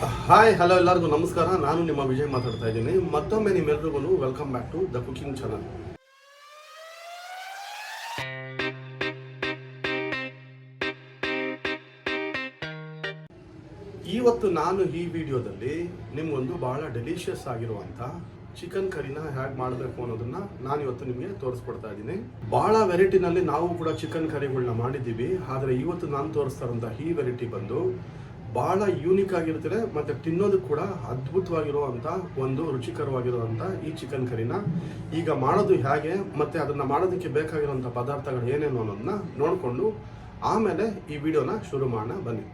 Hi hello ಎಲ್ಲರಿಗೂ ನಮಸ್ಕಾರ. ನಾನು ನಿಮ್ಮ ವಿಜಯ್ ಮಾತಾಡ್ತಾ ಇದ್ದೀನಿ. ಮತ್ತೊಮ್ಮೆ ನಿಮ್ಮೆಲ್ಲರಿಗೂ welcome back to the cooking channel. ಇವತ್ತು ನಾನು ಈ ವಿಡಿಯೋದಲ್ಲಿ ನಿಮ್ಗೊಂದು ಬಹಳ ಡೆಲಿಷಿಯಸ್ ಆಗಿರುವಂಥ ಚಿಕನ್ ಕರಿನ ಹೇಗೆ ಮಾಡಬೇಕು ಅನ್ನೋದನ್ನ ನಾನು ಇವತ್ತು ನಿಮಗೆ ತೋರಿಸ್ಕೊಡ್ತಾ ಇದ್ದೀನಿ. ಬಹಳ ವೆರೈಟಿನಲ್ಲಿ ನಾವು ಕೂಡ ಚಿಕನ್ ಕರಿಗಳನ್ನ ಮಾಡಿದ್ದೀವಿ. ಆದರೆ ಇವತ್ತು ನಾನು ತೋರಿಸ್ತಾ ಇರೋಂಥ ಈ ವೆರೈಟಿ ಬಂದು ಬಹಳ ಯೂನಿಕ್ ಆಗಿರ್ತಾರೆ ಮತ್ತೆ ತಿನ್ನೋದಕ್ಕೆ ಕೂಡ ಅದ್ಭುತವಾಗಿರುವಂಥ ಒಂದು ರುಚಿಕರವಾಗಿರುವಂಥ ಈ ಚಿಕನ್ ಕರಿನ ಈಗ ಮಾಡೋದು ಹೇಗೆ ಮತ್ತೆ ಅದನ್ನ ಮಾಡೋದಕ್ಕೆ ಬೇಕಾಗಿರುವಂಥ ಪದಾರ್ಥಗಳು ಏನೇನು ಅನ್ನೋದನ್ನ ನೋಡಿಕೊಂಡು ಆಮೇಲೆ ಈ ವಿಡಿಯೋನ ಶುರು ಮಾಡೋಣ ಬನ್ನಿ.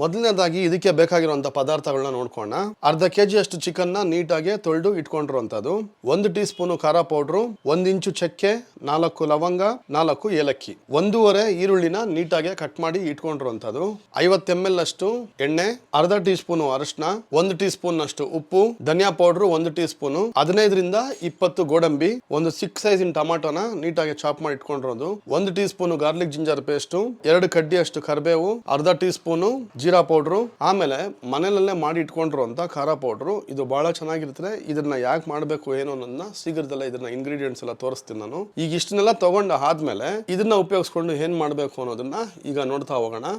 ಮೊದಲನೇದಾಗಿ ಇದಕ್ಕೆ ಬೇಕಾಗಿರುವಂಥ ಪದಾರ್ಥಗಳನ್ನ ನೋಡ್ಕೋಣ. ಅರ್ಧ ಕೆಜಿ ಅಷ್ಟು ಚಿಕನ್ನ ನೀಟಾಗಿ ತೊಳೆದು ಇಟ್ಕೊಂಡಿರುವಂಥದ್ದು, 1 ಟೀ ಸ್ಪೂನು ಖಾರ ಪೌಡ್ರು, 1 ಇಂಚು ಚಕ್ಕೆ, 4 ಲವಂಗ, 4 ಏಲಕ್ಕಿ, 1.5 ಈರುಳ್ಳಿನ ನೀಟಾಗಿ ಕಟ್ ಮಾಡಿ ಇಟ್ಕೊಂಡಿರುವಂಥದ್ದು, 50 ml ಅಷ್ಟು ಎಣ್ಣೆ, ಅರ್ಧ ಟೀ ಸ್ಪೂನು ಅರಿಶಿನ, 1 ಟೀ ಸ್ಪೂನ್ ಅಷ್ಟು ಉಪ್ಪು, ಧನಿಯಾ ಪೌಡ್ರು 1 ಟೀ ಸ್ಪೂನು, 15ರಿಂದ 20 ಗೋಡಂಬಿ, ಒಂದು 6 ಸೈಜಿನ ಟೊಮಾಟೋನ ನೀಟಾಗಿ ಚಾಪ್ ಮಾಡಿ ಇಟ್ಕೊಂಡಿರೋದು, 1 tea spoon garlic ginger paste, 2 ಕಡ್ಡಿ ಅಷ್ಟು ಕರಿಬೇವು, ಅರ್ಧ ಟೀ ಸ್ಪೂನು ಜೀರಾ ಪೌಡ್ರು, ಆಮೇಲೆ ಮನೆಯಲ್ಲೇ ಮಾಡಿ ಇಟ್ಕೊಂಡಿರುವಂತ ಖಾರ ಪೌಡ್ರು. ಇದು ಬಹಳ ಚೆನ್ನಾಗಿರ್ತದೆ. ಇದನ್ನ ಯಾಕೆ ಮಾಡಬೇಕು ಏನು ಅನ್ನೋದನ್ನ ಶೀಘ್ರದಲ್ಲೇ ಇದನ್ನ ಇಂಗ್ರೀಡಿಯೆಂಟ್ಸ್ ಎಲ್ಲ ತೋರಿಸ್ತೀನಿ ನಾನು. ಈಗ ಇಷ್ಟನ್ನೆಲ್ಲ ತಗೊಂಡು ಆದ್ಮೇಲೆ ಇದನ್ನ ಉಪಯೋಗಿಸ್ಕೊಂಡು ಏನ್ ಮಾಡಬೇಕು ಅನ್ನೋದನ್ನ ಈಗ ನೋಡ್ತಾ ಹೋಗೋಣ.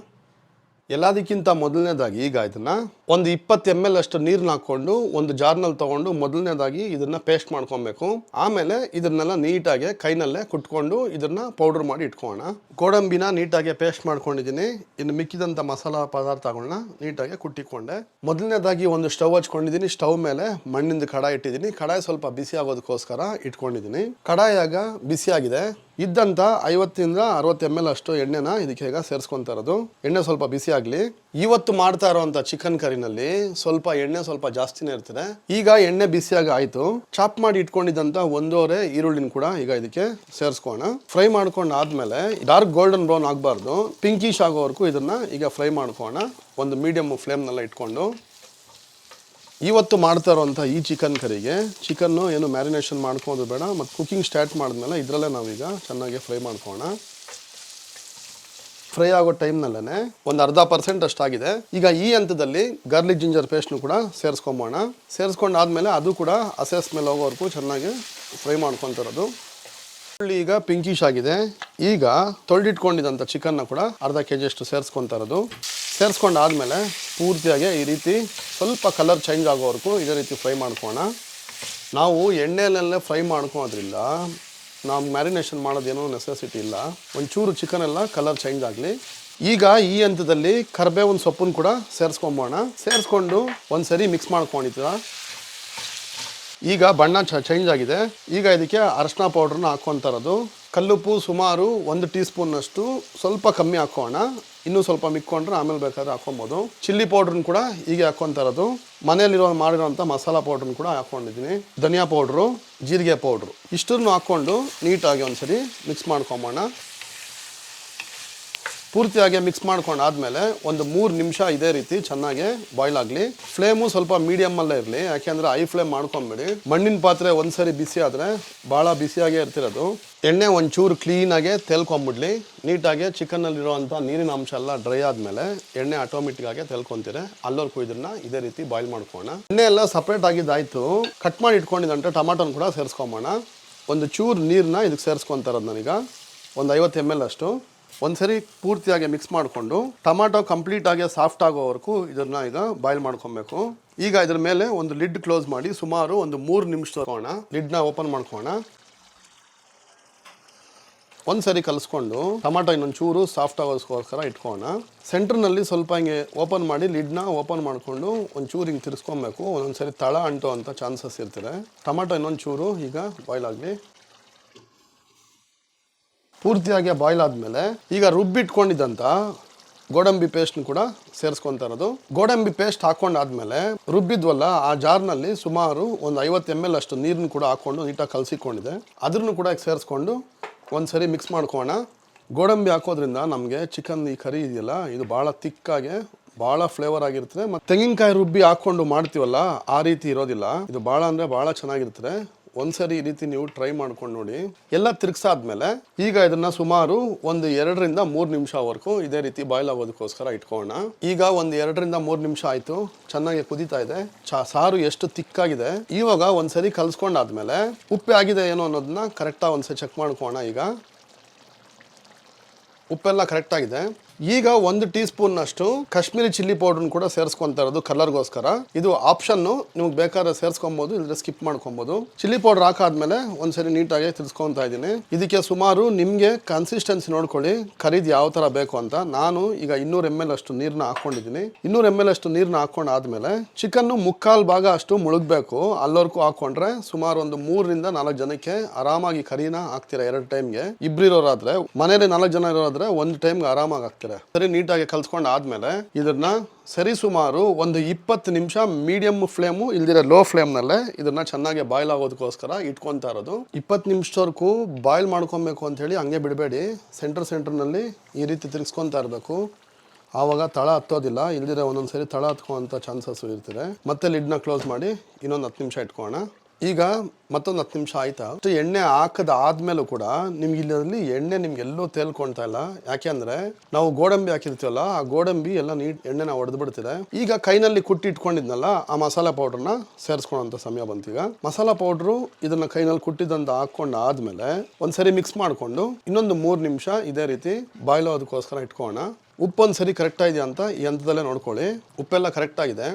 ಎಲ್ಲದಕ್ಕಿಂತ ಮೊದಲನೇದಾಗಿ ಈಗ ಇದನ್ನ ಒಂದು 20 ml ಅಷ್ಟು ನೀರನ್ನ ಹಾಕೊಂಡು ಒಂದು ಜಾರ್ನಲ್ಲಿ ತಗೊಂಡು ಮೊದಲನೇದಾಗಿ ಇದನ್ನ ಪೇಸ್ಟ್ ಮಾಡ್ಕೊಬೇಕು. ಆಮೇಲೆ ಇದನ್ನೆಲ್ಲ ನೀಟಾಗಿ ಕೈನಲ್ಲೇ ಕುಟ್ಕೊಂಡು ಇದನ್ನ ಪೌಡರ್ ಮಾಡಿ ಇಟ್ಕೊಳ್ಳೋಣ. ಗೋಡಂಬಿನ ನೀಟಾಗಿ ಪೇಸ್ಟ್ ಮಾಡ್ಕೊಂಡಿದ್ದೀನಿ. ಇನ್ನು ಮಿಕ್ಕಿದಂತ ಮಸಾಲಾ ಪದಾರ್ಥಗಳನ್ನ ನೀಟಾಗಿ ಕುಟ್ಟಿಕೊಂಡೆ. ಮೊದಲನೇದಾಗಿ ಒಂದು ಸ್ಟವ್ ಹಚ್ಕೊಂಡಿದ್ದೀನಿ. ಸ್ಟವ್ ಮೇಲೆ ಮಣ್ಣಿಂದ ಕಡಾಯಿ ಇಟ್ಟಿದ್ದೀನಿ. ಕಡಾಯಿ ಸ್ವಲ್ಪ ಬಿಸಿ ಆಗೋದಕ್ಕೋಸ್ಕರ ಇಟ್ಕೊಂಡಿದ್ದೀನಿ. ಕಡಾಯಾಗ ಬಿಸಿ ಆಗಿದೆ. ಇದ್ದಂತ 50ರಿಂದ 60 ml ಅಷ್ಟು ಎಣ್ಣೆನ ಇದಕ್ಕೆ ಈಗ ಸೇರಿಸ್ಕೊಂತಾ ಇರೋದು. ಎಣ್ಣೆ ಸ್ವಲ್ಪ ಬಿಸಿ ಆಗಲಿ. ಇವತ್ತು ಮಾಡ್ತಾ ಇರುವಂತ ಚಿಕನ್ ಕರಿನಲ್ಲಿ ಸ್ವಲ್ಪ ಎಣ್ಣೆ ಸ್ವಲ್ಪ ಜಾಸ್ತಿನೇ ಇರ್ತದೆ. ಈಗ ಎಣ್ಣೆ ಬಿಸಿಯಾಗಿ ಆಯ್ತು. ಚಾಪ್ ಮಾಡಿ ಇಟ್ಕೊಂಡಿದ್ದಂತ 1.5 ಈರುಳ್ಳಿನ ಕೂಡ ಈಗ ಇದಕ್ಕೆ ಸೇರಿಸ್ಕೋಣ. ಫ್ರೈ ಮಾಡ್ಕೊಂಡು ಆದ್ಮೇಲೆ ಡಾರ್ಕ್ ಗೋಲ್ಡನ್ ಬ್ರೌನ್ ಆಗಬಾರ್ದು, ಪಿಂಕಿಶ್ ಆಗೋವರೆಗೂ ಇದನ್ನ ಈಗ ಫ್ರೈ ಮಾಡ್ಕೋಣ. ಒಂದು ಮೀಡಿಯಂ ಫ್ಲೇಮ್ನೆಲ್ಲ ಇಟ್ಕೊಂಡು ಇವತ್ತು ಮಾಡ್ತಾ ಇರೋಂಥ ಈ ಚಿಕನ್ ಕರಿಗೆ ಚಿಕನ್ನು ಏನು ಮ್ಯಾರಿನೇಷನ್ ಮಾಡ್ಕೋದು ಬೇಡ. ಮತ್ತು ಕುಕಿಂಗ್ ಸ್ಟಾರ್ಟ್ ಮಾಡಿದ್ಮೇಲೆ ಇದರಲ್ಲೇ ನಾವೀಗ ಚೆನ್ನಾಗಿ ಫ್ರೈ ಮಾಡ್ಕೋಣ. ಫ್ರೈ ಆಗೋ ಟೈಮ್ನಲ್ಲೇ ಒಂದು 0.5% ಅಷ್ಟಾಗಿದೆ. ಈಗ ಈ ಹಂತದಲ್ಲಿ ಗಾರ್ಲಿಕ್ ಜಿಂಜರ್ ಪೇಸ್ಟ್ನು ಕೂಡ ಸೇರಿಸ್ಕೊಂಬೋಣ. ಸೇರಿಸ್ಕೊಂಡಾದ್ಮೇಲೆ ಅದು ಕೂಡ ಹಸೆ ಸ್ಮೆಲ್ ಹೋಗೋವರೆಗೂ ಚೆನ್ನಾಗಿ ಫ್ರೈ ಮಾಡ್ಕೊತಿರೋದು. ಈಗ ಪಿಂಕಿಶ್ ಆಗಿದೆ. ಈಗ ತೊಳೆದಿಟ್ಕೊಂಡಿದ್ದಂಥ ಚಿಕನ್ನ ಕೂಡ ಅರ್ಧ ಕೆಜಿ ಅಷ್ಟು ಸೇರಿಸ್ಕೊತಾ ಇರೋದು. ಸೇರಿಸ್ಕೊಂಡಾದ್ಮೇಲೆ ಪೂರ್ತಿಯಾಗಿ ಈ ರೀತಿ ಸ್ವಲ್ಪ ಕಲರ್ ಚೇಂಜ್ ಆಗೋವರೆಗೂ ಇದೇ ರೀತಿ ಫ್ರೈ ಮಾಡ್ಕೋಣ. ನಾವು ಎಣ್ಣೆಯಲ್ಲೇ ಫ್ರೈ ಮಾಡ್ಕೊಳೋದ್ರಿಂದ ನಾವು ಮ್ಯಾರಿನೇಷನ್ ಮಾಡೋದೇನೋ ನೆಸೆಸಿಟಿ ಇಲ್ಲ. ಒಂಚೂರು ಚಿಕನ್ ಎಲ್ಲ ಕಲರ್ ಚೇಂಜ್ ಆಗಲಿ. ಈಗ ಈ ಹಂತದಲ್ಲಿ ಕರಿಬೇವಿನ ಸೊಪ್ಪನ್ನು ಕೂಡ ಸೇರಿಸ್ಕೊಂಬೋಣ. ಸೇರಿಸ್ಕೊಂಡು ಒಂದ್ಸರಿ ಮಿಕ್ಸ್ ಮಾಡ್ಕೊಂಡಿದ್ದೀರ. ಈಗ ಬಣ್ಣ ಚೇಂಜ್ ಆಗಿದೆ. ಈಗ ಇದಕ್ಕೆ ಅರಿಶಿನ ಪೌಡ್ರನ್ನ ಹಾಕ್ಕೊತಾ ಇರೋದು. ಕಲ್ಲುಪ್ಪು ಸುಮಾರು 1 ಟೀ ಸ್ಪೂನ್ನಷ್ಟು ಸ್ವಲ್ಪ ಕಮ್ಮಿ ಹಾಕೋಣ. ಇನ್ನೂ ಸ್ವಲ್ಪ ಮಿಕ್ಕೊಂಡ್ರೆ ಆಮೇಲೆ ಬೇಕಾದ್ರೆ ಹಾಕೊಬೋದು. ಚಿಲ್ಲಿ ಪೌಡ್ರನ್ನ ಕೂಡ ಹೀಗೆ ಹಾಕ್ಕೊತಾ ಇರೋದು. ಮಾಡಿರೋಂಥ ಮಸಾಲಾ ಪೌಡ್ರನ್ನ ಕೂಡ ಹಾಕ್ಕೊಂಡಿದ್ದೀನಿ. ಧನಿಯಾ ಪೌಡ್ರು, ಜೀರಿಗೆ ಪೌಡ್ರು ಇಷ್ಟನ್ನು ಹಾಕ್ಕೊಂಡು ನೀಟಾಗಿ ಒಂದ್ಸರಿ ಮಿಕ್ಸ್ ಮಾಡ್ಕೊಂಬೋಣ. ಪೂರ್ತಿಯಾಗಿ ಮಿಕ್ಸ್ ಮಾಡ್ಕೊಂಡು ಆದಮೇಲೆ ಒಂದು 3 ನಿಮಿಷ ಇದೇ ರೀತಿ ಚೆನ್ನಾಗಿ ಬಾಯ್ಲ್ ಆಗಲಿ. ಫ್ಲೇಮು ಸ್ವಲ್ಪ ಮೀಡಿಯಮ್ಮಲ್ಲೇ ಇರಲಿ, ಯಾಕೆಂದರೆ ಹೈ ಫ್ಲೇಮ್ ಮಾಡ್ಕೊಂಬೇಡಿ. ಮಣ್ಣಿನ ಪಾತ್ರೆ ಒಂದ್ಸರಿ ಬಿಸಿ ಆದರೆ ಭಾಳ ಬಿಸಿಯಾಗೇ ಇರ್ತಿರೋದು. ಎಣ್ಣೆ ಒಂಚೂರು ಕ್ಲೀನಾಗೆ ತೇಲ್ಕೊಂಬಿಡ್ಲಿ. ನೀಟಾಗಿ ಚಿಕನ್ನಲ್ಲಿರುವಂಥ ನೀರಿನ ಅಂಶ ಎಲ್ಲ ಡ್ರೈ ಆದಮೇಲೆ ಎಣ್ಣೆ ಆಟೋಮೆಟಿಕ್ಕಾಗಿ ತೇಲ್ಕೊಂತೀರೆ. ಅಲ್ಲವರೆಗೂ ಇದನ್ನು ಇದೇ ರೀತಿ ಬಾಯ್ಲ್ ಮಾಡ್ಕೋಣ. ಎಣ್ಣೆ ಎಲ್ಲ ಸಪ್ರೇಟ್ ಆಗಿದ್ದಾಯಿತು. ಕಟ್ ಮಾಡಿ ಇಟ್ಕೊಂಡಿದ್ದಂತೆ ಟೊಮಾಟೋನ ಕೂಡ ಸೇರಿಸ್ಕೊಂಬೋಣ. ಒಂದು ಚೂರು ನೀರನ್ನ ಇದಕ್ಕೆ ಸೇರಿಸ್ಕೊತಾ ಇರೋದು ನಾನೀಗ ಒಂದು 50 ml ಅಷ್ಟು. ಒಂದ್ಸರಿ ಪೂರ್ತಿಯಾಗಿ ಮಿಕ್ಸ್ ಮಾಡಿಕೊಂಡು ಟೊಮಾಟೊ ಕಂಪ್ಲೀಟಾಗಿ ಸಾಫ್ಟ್ ಆಗೋವರೆಗೂ ಇದನ್ನ ಈಗ ಬಾಯ್ಲ್ ಮಾಡ್ಕೊಬೇಕು. ಈಗ ಇದ್ರ ಮೇಲೆ ಒಂದು ಲಿಡ್ ಕ್ಲೋಸ್ ಮಾಡಿ ಸುಮಾರು ಒಂದು 3 ನಿಮಿಷ ತಗೋಣ. ಲಿಡ್ನ ಓಪನ್ ಮಾಡ್ಕೋಣ. ಒಂದ್ಸರಿ ಕಲಿಸ್ಕೊಂಡು ಟೊಮಾಟೊ ಇನ್ನೊಂದು ಚೂರು ಸಾಫ್ಟ್ ಆಗೋಸ್ಕೋಸ್ಕರ ಇಟ್ಕೋಣ. ಸೆಂಟ್ರ್ನಲ್ಲಿ ಸ್ವಲ್ಪ ಹಿಂಗೆ ಓಪನ್ ಮಾಡಿ ಲಿಡ್ನ ಓಪನ್ ಮಾಡಿಕೊಂಡು ಒಂಚೂರು ಹಿಂಗೆ ತಿರ್ಸ್ಕೊಬೇಕು. ಒಂದೊಂದ್ಸರಿ ತಳ ಅಂಟೋ ಅಂತ ಚಾನ್ಸಸ್ ಇರ್ತದೆ. ಟೊಮಾಟೊ ಇನ್ನೊಂದು ಚೂರು ಈಗ ಬಾಯ್ಲ್ ಆಗಲಿ. ಪೂರ್ತಿಯಾಗಿ ಬಾಯ್ಲ್ ಆದಮೇಲೆ ಈಗ ರುಬ್ಬಿಟ್ಕೊಂಡಿದ್ದಂಥ ಗೋಡಂಬಿ ಪೇಸ್ಟ್ನ ಕೂಡ ಸೇರಿಸ್ಕೊತಾ ಇರೋದು. ಗೋಡಂಬಿ ಪೇಸ್ಟ್ ಹಾಕೊಂಡಾದ್ಮೇಲೆ ರುಬ್ಬಿದ್ವಲ್ಲ ಆ ಜಾರ್ನಲ್ಲಿ ಸುಮಾರು ಒಂದು 50 ml ಅಷ್ಟು ನೀರನ್ನು ಕೂಡ ಹಾಕ್ಕೊಂಡು ನೀಟಾಗಿ ಕಲಸಿಕೊಂಡಿದೆ. ಅದನ್ನು ಕೂಡ ಸೇರಿಸ್ಕೊಂಡು ಒಂದ್ಸರಿ ಮಿಕ್ಸ್ ಮಾಡ್ಕೋಣ. ಗೋಡಂಬಿ ಹಾಕೋದ್ರಿಂದ ನಮಗೆ ಚಿಕನ್ ಈ ಕರಿ ಇದೆಯಲ್ಲ ಇದು ಭಾಳ ತಿಕ್ಕಾಗಿ ಭಾಳ ಫ್ಲೇವರ್ ಆಗಿರ್ತದೆ. ಮತ್ತು ತೆಂಗಿನಕಾಯಿ ರುಬ್ಬಿ ಹಾಕ್ಕೊಂಡು ಮಾಡ್ತೀವಲ್ಲ ಆ ರೀತಿ ಇರೋದಿಲ್ಲ. ಇದು ಭಾಳ ಅಂದರೆ ಭಾಳ ಚೆನ್ನಾಗಿರ್ತದೆ. ಒಂದ್ಸರಿ ಈ ರೀತಿ ನೀವು ಟ್ರೈ ಮಾಡ್ಕೊಂಡು ನೋಡಿ. ಎಲ್ಲ ತಿರ್ಗ್ಸಾದ್ಮೇಲೆ ಈಗ ಇದನ್ನ ಸುಮಾರು ಒಂದು 2 ರಿಂದ 3 ನಿಮಿಷವರೆಗೂ ಇದೇ ರೀತಿ ಬಾಯ್ಲ್ ಆಗೋದಕ್ಕೋಸ್ಕರ ಇಟ್ಕೊಳ್ಳೋಣ. ಈಗ ಒಂದು 2 ರಿಂದ 3 ನಿಮಿಷ ಆಯ್ತು, ಚೆನ್ನಾಗಿ ಕುದೀತಾ ಇದೆ. ಸಾರು ಎಷ್ಟು ತಿಕ್ಕಾಗಿದೆ. ಇವಾಗ ಒಂದ್ಸರಿ ಕಲ್ಸ್ಕೊಂಡಾದ್ಮೇಲೆ ಉಪ್ಪು ಆಗಿದೆ ಏನೋ ಅನ್ನೋದನ್ನ ಕರೆಕ್ಟಾಗಿ ಒಂದ್ಸರಿ ಚೆಕ್ ಮಾಡ್ಕೊಳ್ಳೋಣ. ಈಗ ಉಪ್ಪೆಲ್ಲ ಕರೆಕ್ಟ್ ಆಗಿದೆ. ಈಗ 1 ಟೀ ಸ್ಪೂನ್ ಅಷ್ಟು ಕಾಶ್ಮೀರಿ ಚಿಲ್ಲಿ ಪೌಡರ್ ಕೂಡ ಸೇರಿಸ್ಕೊಂತಾ ಇರೋದು ಕಲರ್ಗೋಸ್ಕರ. ಇದು ಆಪ್ಷನ್, ನಿಮ್ಗೆ ಬೇಕಾದ್ರೆ ಸೇರಿಸ್ಕೊಬಹುದು, ಇಲ್ಲದ್ರೆ ಸ್ಕಿಪ್ ಮಾಡ್ಕೊಬಹುದು. ಚಿಲ್ಲಿ ಪೌಡರ್ ಹಾಕಾದ್ಮೇಲೆ ಒಂದ್ಸರಿ ನೀಟಾಗಿ ತಿರ್ಸ್ಕೊಂತಾ ಇದ್ದೀನಿ. ಇದಕ್ಕೆ ಸುಮಾರು ನಿಮ್ಗೆ ಕನ್ಸಿಸ್ಟೆನ್ಸಿ ನೋಡ್ಕೊಳ್ಳಿ, ಕರಿದು ಯಾವ ತರ ಬೇಕು ಅಂತ. ನಾನು ಈಗ 200 ml ಅಷ್ಟು ನೀರನ್ನ ಹಾಕೊಂಡಿದ್ದೀನಿ. 200 ml ಅಷ್ಟು ನೀರನ್ನ ಹಾಕೊಂಡಾದ್ಮೇಲೆ ಚಿಕನ್ 3/4 ಭಾಗ ಅಷ್ಟು ಮುಳುಗಬೇಕು. ಅಲ್ಲವರೆಗೂ ಹಾಕೊಂಡ್ರೆ ಸುಮಾರು ಒಂದು 3 ರಿಂದ 4 ಜನಕ್ಕೆ ಆರಾಮಾಗಿ ಕರಿನ ಹಾಕ್ತೀರಾ. 2 ಟೈಮ್ಗೆ. ಇಬ್ಬರಿರೋರಾದ್ರೆ, ಮನೇಲಿ 4 ಜನ ಇರೋರಾದ್ರೆ 1 ಟೈಮ್ಗೆ ಆರಾಮಾಗಿ ಹಾಕ್ತೀರಾ. ಸರಿ ನೀಟಾಗಿ ಕಲ್ಸ್ಕೊಂಡು ಆದ್ಮೇಲೆ ಇದನ್ನ ಸರಿ ಸುಮಾರು ಒಂದು 20 ನಿಮಿಷ ಮೀಡಿಯಂ ಫ್ಲೇಮು ಇಲ್ದಿರ ಲೋ ಫ್ಲೇಮ್ ನಲ್ಲೇ ಇದನ್ನ ಚೆನ್ನಾಗಿ ಬಾಯ್ಲ್ ಆಗೋದಕ್ಕೋಸ್ಕರ ಇಟ್ಕೊಂತಾ ಇರೋದು. 20 ನಿಮಿಷದವರೆಗೂ ಬಾಯ್ಲ್ ಮಾಡ್ಕೊಬೇಕು ಅಂತ ಹೇಳಿ ಹಂಗೆ ಬಿಡಬೇಡಿ. ಸೆಂಟರ್ನಲ್ಲಿ ಈ ರೀತಿ ತಿರ್ಗಿಸ್ಕೊಂತಾ ಇರಬೇಕು. ಆವಾಗ ತಳ ಹತ್ತೋದಿಲ್ಲ, ಇಲ್ದಿರ ಒಂದೊಂದ್ಸರಿ ತಳ ಹತ್ಕೊಳ್ಳೋಂಥ ಚಾನ್ಸಸ್ ಇರ್ತಾರೆ. ಮತ್ತೆ ಲಿಡ್ನ ಕ್ಲೋಸ್ ಮಾಡಿ ಇನ್ನೊಂದು 10 ನಿಮಿಷ ಇಟ್ಕೊಳ್ಳೋಣ. ಈಗ ಮತ್ತೊಂದು 10 ನಿಮಿಷ ಆಯ್ತಾ. ಎಣ್ಣೆ ಹಾಕದ ಆದ್ಮೇಲೂ ಕೂಡ ನಿಮ್ಗೆ ಇಲ್ಲಿ ಎಣ್ಣೆ ನಿಮ್ಗೆ ಎಲ್ಲೂ ತೇಲ್ಕೊಳ್ತಾ ಇಲ್ಲ. ಯಾಕೆಂದ್ರೆ ನಾವು ಗೋಡಂಬಿ ಹಾಕಿರ್ತೀವಲ್ಲ, ಆ ಗೋಡಂಬಿ ಎಲ್ಲ ಎಣ್ಣೆನ ಹೊಡೆದು ಬಿಡ್ತಿದೆ. ಈಗ ಕೈನಲ್ಲಿ ಕುಟ್ಟಿ ಇಟ್ಕೊಂಡಿದ್ನಲ್ಲ ಆ ಮಸಾಲಾ ಪೌಡ್ರನ್ನ ಸೇರಿಸ್ಕೊಳ್ಳೋಂಥ ಸಮಯ ಬಂತು. ಈಗ ಮಸಾಲಾ ಪೌಡ್ರು ಇದನ್ನ ಕೈನಲ್ಲಿ ಕುಟ್ಟಿದಂತ ಹಾಕೊಂಡು ಆದ್ಮೇಲೆ ಒಂದ್ಸರಿ ಮಿಕ್ಸ್ ಮಾಡ್ಕೊಂಡು ಇನ್ನೊಂದು 3 ನಿಮಿಷ ಇದೇ ರೀತಿ ಬಾಯ್ಲ್ ಆಗೋದಕ್ಕೋಸ್ಕರ ಇಟ್ಕೊಳ್ಳೋಣ. ಉಪ್ಪೊಂದು ಸರಿ ಕರೆಕ್ಟ್ ಇದೆಯಾ ಅಂತ ಈ ಹಂತದಲ್ಲೇ ನೋಡ್ಕೊಳ್ಳಿ. ಉಪ್ಪೆಲ್ಲ ಕರೆಕ್ಟ್ ಆಗಿದೆ.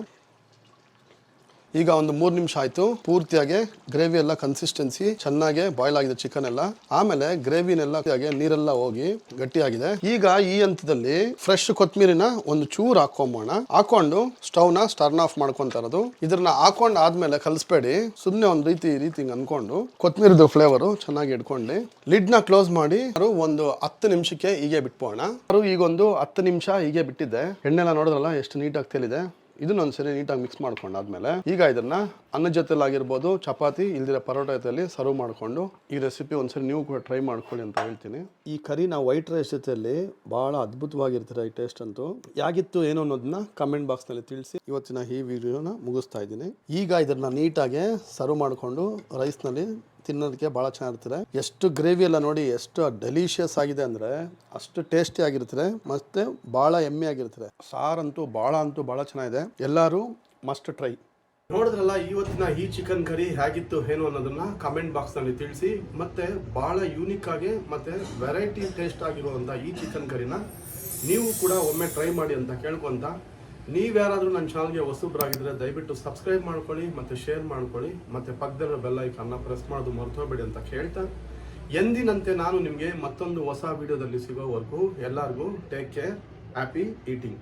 ಈಗ ಒಂದು 3 ನಿಮಿಷ ಆಯ್ತು. ಪೂರ್ತಿಯಾಗಿ ಗ್ರೇವಿ ಎಲ್ಲ ಕನ್ಸಿಸ್ಟೆನ್ಸಿ ಚೆನ್ನಾಗಿ ಬಾಯ್ಲ್ ಆಗಿದೆ ಚಿಕನ್ ಎಲ್ಲ. ಆಮೇಲೆ ಗ್ರೇವಿನೆಲ್ಲ ನೀರೆಲ್ಲ ಹೋಗಿ ಗಟ್ಟಿಯಾಗಿದೆ. ಈಗ ಈ ಹಂತದಲ್ಲಿ ಫ್ರೆಶ್ ಕೊತ್ಮೀರಿನ ಒಂದು ಚೂರು ಹಾಕೊಂಬೋಣ. ಹಾಕೊಂಡು ಸ್ಟವ್ನ ಟರ್ನ್ ಆಫ್ ಮಾಡ್ಕೊಂತ ಇರೋದು. ಇದನ್ನ ಹಾಕೊಂಡ್ ಆದ್ಮೇಲೆ ಕಲಿಸ್ಬೇಡಿ, ಸುಮ್ಮನೆ ಒಂದು ರೀತಿ ಅನ್ಕೊಂಡು ಕೊತ್ಮೀರಿದು ಫ್ಲೇವರು ಚೆನ್ನಾಗಿ ಇಟ್ಕೊಂಡು ಲಿಡ್ನ ಕ್ಲೋಸ್ ಮಾಡಿ ಒಂದು 10 ನಿಮಿಷಕ್ಕೆ ಹೀಗೆ ಬಿಟ್ಬೋಣ. ಈಗ ಒಂದು 10 ನಿಮಿಷ ಹೀಗೆ ಬಿಟ್ಟಿದ್ದೆ. ಎಣ್ಣೆಲ್ಲ ನೋಡಿದ್ರಲ್ಲ ಎಷ್ಟು ನೀಟಾಗಿ ತೇಲಿದೆ. ಇದನ್ನ ಒಂದ್ಸರಿ ನೀಟಾಗಿ ಮಿಕ್ಸ್ ಮಾಡ್ಕೊಂಡಾದ್ಮೇಲೆ ಈಗ ಇದನ್ನ ಅನ್ನ ಜೊತೆಲಾಗಿರ್ಬೋದು, ಚಪಾತಿ ಇಲ್ದಿರ ಪರೋಟ ಜೊತೆಲಿ ಸರ್ವ್ ಮಾಡಿಕೊಂಡು ಈ ರೆಸಿಪಿ ಒಂದ್ಸರಿ ನೀವು ಕೂಡ ಟ್ರೈ ಮಾಡ್ಕೊಳ್ಳಿ ಅಂತ ಹೇಳ್ತೀನಿ. ಈ ಕರಿ ನಾವು ವೈಟ್ ರೈಸ್ ಜೊತೆಯಲ್ಲಿ ಬಹಳ ಅದ್ಭುತವಾಗಿರ್ತಾರೆ. ಈ ಟೇಸ್ಟ್ ಅಂತೂ ಯಾಗಿತ್ತು ಏನು ಅನ್ನೋದನ್ನ ಕಮೆಂಟ್ ಬಾಕ್ಸ್ ನಲ್ಲಿ ತಿಳಿಸಿ. ಇವತ್ತಿನ ಈ ವಿಡಿಯೋನ ಮುಗಿಸ್ತಾ ಇದ್ದೀನಿ. ಈಗ ಇದನ್ನ ನೀಟಾಗಿ ಸರ್ವ್ ಮಾಡಿಕೊಂಡು ರೈಸ್ ನಲ್ಲಿ ತಿನ್ನೋದಕ್ಕೆ ಭಾಳ ಚೆನ್ನಾಗಿರ್ತದೆ. ಎಷ್ಟು ಗ್ರೇವಿ ಎಲ್ಲ ನೋಡಿ ಎಷ್ಟು ಡೆಲಿಷಿಯಸ್ ಆಗಿದೆ ಅಂದರೆ ಅಷ್ಟು ಟೇಸ್ಟಿ ಆಗಿರ್ತದೆ. ಮತ್ತೆ ಭಾಳ ಎಮ್ಮೆ ಆಗಿರ್ತದೆ. ಸಾರಂತೂ ಭಾಳ ಚೆನ್ನಾಗಿದೆ. ಎಲ್ಲರೂ ಮಸ್ಟ್ ಟ್ರೈ. ನೋಡಿದ್ರಲ್ಲ ಇವತ್ತಿನ ಈ ಚಿಕನ್ ಕರಿ ಹೇಗಿತ್ತು ಏನು ಅನ್ನೋದನ್ನ ಕಮೆಂಟ್ ಬಾಕ್ಸ್ ನಲ್ಲಿ ತಿಳಿಸಿ. ಮತ್ತೆ ಬಹಳ ಯೂನಿಕ್ ಆಗಿ ಮತ್ತೆ ವೆರೈಟಿ ಟೇಸ್ಟ್ ಆಗಿರುವಂತ ಈ ಚಿಕನ್ ಕರಿನ ನೀವು ಕೂಡ ಒಮ್ಮೆ ಟ್ರೈ ಮಾಡಿ ಅಂತ ಕೇಳ್ಕೊಂತ, ನೀವ್ಯಾರಾದ್ರೂ ನನ್ನ ಚಾನಲ್ಗೆ ಹೊಸಬ್ರಾಗಿದ್ರೆ ದಯವಿಟ್ಟು ಸಬ್ಸ್ಕ್ರೈಬ್ ಮಾಡ್ಕೊಳ್ಳಿ, ಮತ್ತೆ ಶೇರ್ ಮಾಡ್ಕೊಳ್ಳಿ, ಮತ್ತೆ ಪಕ್ಕದಲ್ಲಿರೋ ಬೆಲ್ ಐಕಾನ್ನ ಪ್ರೆಸ್ ಮಾಡೋದು ಮರ್ತೋಗ್ಬೇಡಿ ಅಂತ ಕೇಳ್ತಾ, ಎಂದಿನಂತೆ ನಾನು ನಿಮಗೆ ಮತ್ತೊಂದು ಹೊಸ ವಿಡಿಯೋದಲ್ಲಿ ಸಿಗೋವರೆಗೂ ಎಲ್ಲರಿಗೂ ಟೇಕ್ ಕೇರ್, ಹ್ಯಾಪಿ ಈಟಿಂಗ್.